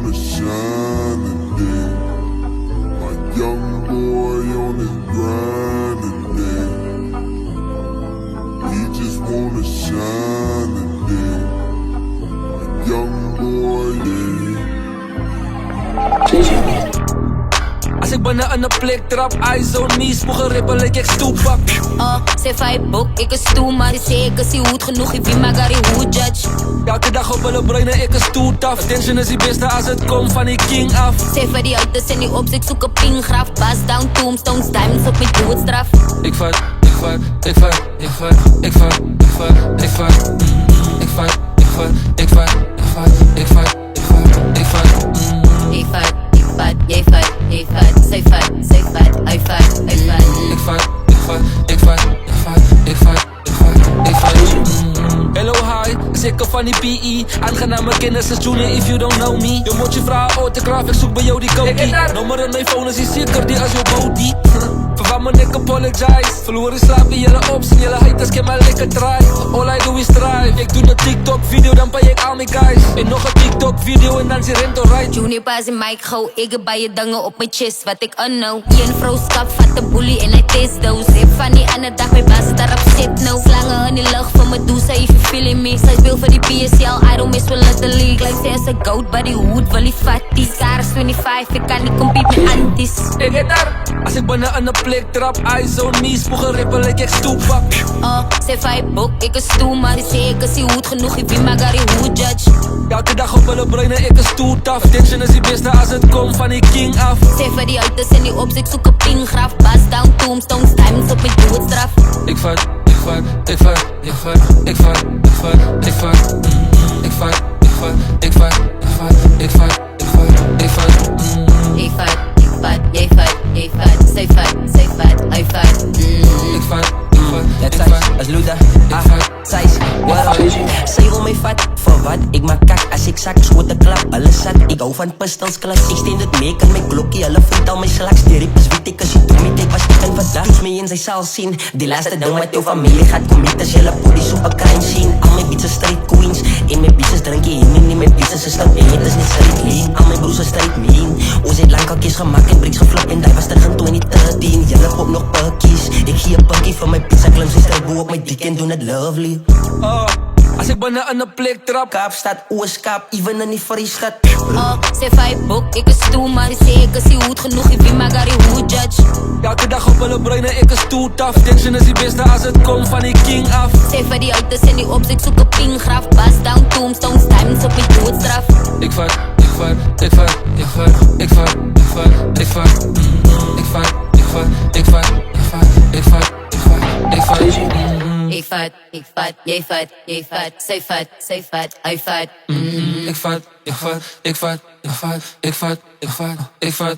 wanna shine today. My young boy on his grind today. He just wanna shine today. My young boy, yeah. Als ik bijna aan de plek trap, eyes on me, spoegen rippen like ik stoepak. Say fight book, ik is toe, maar ik zeg ik is die goed genoeg, ik wie magari hoe judge. Elke dag op hulle brein en ik is toetaf. Attention is die beste als het komt van die king af. Say voor die auto's en die ops, ik zoek een pingraf. Bas down, tombstones, diamonds op mijn doodstraf. Ik vat, ik vat, ik vat, ik vat, ik vat, ik vat, ik vat, ik vat, ik vat, ik vat, ik vat, ik vat, ik vat, ik vat, Ik vat, jij vat, jij vat, zij vat, hij vat, hij vat. Ik vat, ik vat, ik vat, ik vat, ik vat, ik vat, ik vat. Hello hi, zeker van die PE. Aangename kennis is junior if you don't know me. Je moet je vragen autograaf, ik zoek bij jou die cookie. Nummer in mijn phone is die zeker die als je body. Verwaar me nek apologize. Verloren slaap in jullie ops en jullie haters kan maar lekker draaien. All I do is drive. Ik doe een TikTok video, dan ben ik al mijn guys. En nog een TikTok video en dan zie rento right. Junior pas in mic gauw, ik heb bij je dangen op mijn chest, wat ik unknow. Je een vrouw skap, vat de bully en hij test those. Rip van die andere dag, mijn baas daarop zit nou. Slangen in die lucht van me, doe zij if you feeling me. Zij speel voor die PSL, I don't miss with the league. Like zij is a goat, but die hoed wil die fatties. Karas 25, ik kan niet compete met antis. Ik get daar, als ik bijna aan de plek trap, eyes on me, spoegen rippen like ik stoepak. Say fight book, ik is toe, maar ik zeg ik is die goed genoeg, ik wie magari hoe judge. Elke dag op hulle brein en ik is toetaf. Attention is die beste als het komt van die king af. Say voor die auto's en die ops, ik zoek een pingraf. Bas down, tombstones, diamonds op mijn doodstraf. Ik vat, ik vat, ik vat, ik vat, ik vat, ik vat, ik vat, ik vat, ik vat, ik vat, ik vat, ik vat, ik vat, ik vat. Jij vat, zij vat, hij vat. Ik vat, ik vat, Net ik size, vat, als Luda, ik vat. size, what up? Zij wil mij vat, voor wat? Ik maak kak als ik zak, schoot de klap, alles zat. Ik hou van pistols, klas, ik steen het mee, kan mijn klokkie, alle vriend al mijn slags. Die rippers weet ik als je doet me, ik was niet en vandaag. Toets me in, zij zal zien, die laatste ding met jouw familie gaat commit als jelle police op een crime scene. Al mijn bitches straight queens, in mijn bitches drink je in, in mijn bitches is stout, en het is niet straight lean. Al mijn broers is straight mean, hoe zit lang kakjes gemaakt en bricks geflopt en die was terug in 2013. Jelle pop nog pakkies, ik gie een pakkie van mijn pizza klums, ik strijk boe op mijn dik en doen het lovely. Als ik bijna aan de plek trap, Kaapstad, Oostkaap, even in die Vrijstad. Say fight book, ik is toe, maar ik zeg ik is die goed genoeg, ik wie magari hoe judge. elke dag op hulle brein en ik is toetaf. Attention is die beste als het komt van die king af. Say voor die auto's en die ops, ik zoek een pingraf. Bas down, tombstones, diamonds op mijn doodstraf. Ik vat, ik vat, ik vat, ik vat, ik vat, ik vat, ik vat, ik vat, ik vat, ik vat, ik vat, ik vat, ik vat, ik vat. Jij vat, zij vat, hij vat. Ik vat, ik vat, ik vat, ik vat, ik vat, ik vat, ik vat.